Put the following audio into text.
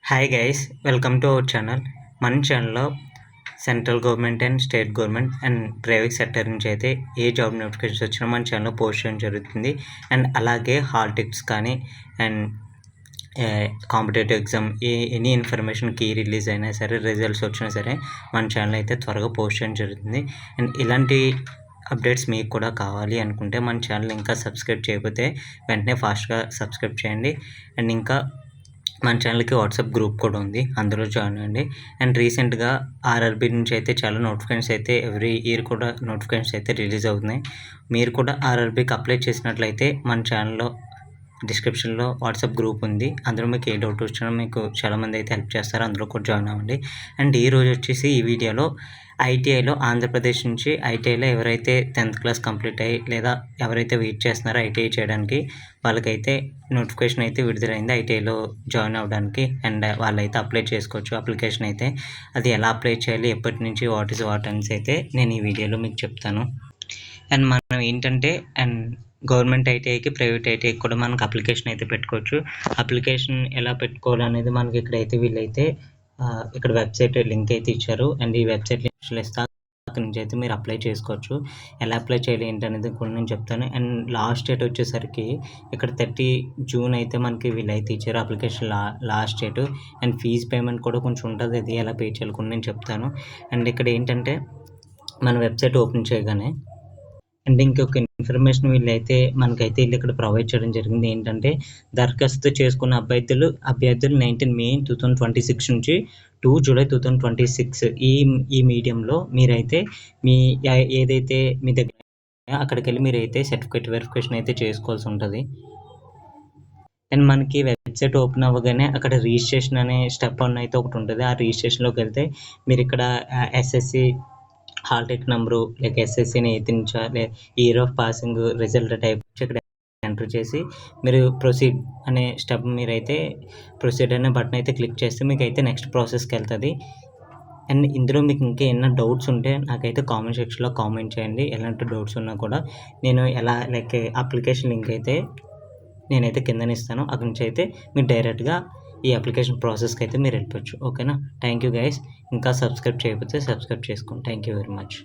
Hi guys, welcome to our channel. మన ఛానల్లో central government and state government and private sector నుంచి అయితే ఏ job notifications వచ్చినా మన ఛానల్లో పోస్ట్ చేయడం జరుగుతుంది. అండ్ అలాగే హాల్ టిక్స్ కానీ and competitive exam any information కీ రిలీజ్ అయినా సరే, రిజల్ట్స్ వచ్చినా సరే మన ఛానల్ అయితే త్వరగా పోస్ట్ చేయడం జరుగుతుంది. అండ్ ఇలాంటి అప్డేట్స్ మీకు కూడా కావాలి అనుకుంటే మన ఛానల్ ఇంకా సబ్స్క్రైబ్ చేయకపోతే వెంటనే ఫాస్ట్గా సబ్స్క్రైబ్ చేయండి. అండ్ ఇంకా మన ఛానల్కి వాట్సాప్ గ్రూప్ కూడా ఉంది, అందులో జాయిన్ అవ్వండి. అండ్ రీసెంట్గా ఆర్ఆర్బీ నుంచి అయితే చాలా నోటిఫికేషన్స్ అయితే ఎవ్రీ ఇయర్ కూడా నోటిఫికేషన్స్ అయితే రిలీజ్ అవుతున్నాయి. మీరు కూడా ఆర్ఆర్బీకి అప్లై చేసినట్లయితే మన ఛానల్లో డిస్క్రిప్షన్లో వాట్సాప్ గ్రూప్ ఉంది, అందులో మీకు ఏ డౌట్ వచ్చినా మీకు చాలామంది అయితే హెల్ప్ చేస్తారు, అందులో కూడా జాయిన్ అవ్వండి. అండ్ ఈరోజు వచ్చేసి ఈ వీడియోలో ఐటీఐలో ఆంధ్రప్రదేశ్ నుంచి ఐటీఐలో ఎవరైతే 10th క్లాస్ కంప్లీట్ అయ్యి లేదా ఎవరైతే వెయిట్ చేస్తున్నారో ఐటీఐ చేయడానికి వాళ్ళకైతే నోటిఫికేషన్ అయితే విడుదలైంది ఐటీఐలో జాయిన్ అవ్వడానికి. అండ్ వాళ్ళైతే అప్లై చేసుకోవచ్చు. అప్లికేషన్ అయితే అది ఎలా అప్లై చేయాలి, ఎప్పటి నుంచి, వాట్ ఈస్ వాట్ అనేసి అయితే నేను ఈ వీడియోలో మీకు చెప్తాను. అండ్ మనం ఏంటంటే గవర్నమెంట్ ఐటీఐకి ప్రైవేట్ ఐటీఐకి కూడా మనకు అప్లికేషన్ అయితే పెట్టుకోవచ్చు. అప్లికేషన్ ఎలా పెట్టుకోవాలనేది మనకి ఇక్కడైతే వీళ్ళైతే ఇక్కడ వెబ్సైట్ లింక్ అయితే ఇచ్చారు. అండ్ ఈ వెబ్సైట్ లింక్ ఇస్తా, అక్కడి నుంచి అయితే మీరు అప్లై చేసుకోవచ్చు. ఎలా అప్లై చేయాలి ఏంటనేది కూడా నేను చెప్తాను. అండ్ లాస్ట్ డేట్ వచ్చేసరికి ఇక్కడ 30 జూన్ అయితే మనకి వీళ్ళైతే ఇచ్చారు application last date. And fees payment కూడా కొంచెం ఉంటుంది, అది ఎలా పే చేయాలి కూడా నేను చెప్తాను. అండ్ ఇక్కడ ఏంటంటే మన వెబ్సైట్ ఓపెన్ చేయగానే అండ్ ఇంకొక ఇన్ఫర్మేషన్ వీళ్ళైతే మనకైతే వీళ్ళు ఇక్కడ ప్రొవైడ్ చేయడం జరిగింది. ఏంటంటే దరఖాస్తు చేసుకున్న అభ్యర్థులు 19 మే 2026 నుంచి 2 జూలై 2026 ఈ మీడియంలో మీరైతే మీ ఏదైతే మీ దగ్గర అక్కడికి వెళ్ళి మీరైతే సర్టిఫికేట్ వెరిఫికేషన్ అయితే చేసుకోవాల్సి ఉంటుంది. అండ్ మనకి వెబ్సైట్ ఓపెన్ అవ్వగానే అక్కడ రిజిస్ట్రేషన్ అనే స్టెప్ అయితే ఒకటి ఉంటుంది. ఆ రిజిస్ట్రేషన్లోకి వెళ్తే మీరు ఇక్కడ ఎస్ఎస్సి హాల్ టిక్ నెంబరు, లేక ఎస్ఎస్సిని ఎత్తించా, year of passing, result type ఇక్కడ ఎంటర్ చేసి మీరు ప్రొసీడ్ అనే స్టెప్ మీరైతే ప్రొసీడ్ అనే బటన్ అయితే క్లిక్ చేస్తే మీకు అయితే నెక్స్ట్ ప్రాసెస్కి వెళ్తుంది. అండ్ ఇందులో మీకు ఇంకా ఏమైనా డౌట్స్ ఉంటే నాకైతే కామెంట్ సెక్షన్లో కామెంట్ చేయండి. ఎలాంటి డౌట్స్ ఉన్నా కూడా నేను లైక్ అప్లికేషన్ లింక్ అయితే నేనైతే కిందనే ఇస్తాను, అక్కడి నుంచి అయితే మీరు డైరెక్ట్గా ఈ అప్లికేషన్ ప్రాసెస్కి అయితే మీరు వెళ్ళిపోవచ్చు. ఓకేనా? Thank you guys. ఇంకా సబ్స్క్రైబ్ చేయకపోతే సబ్స్క్రైబ్ చేసుకోండి. Thank you very much.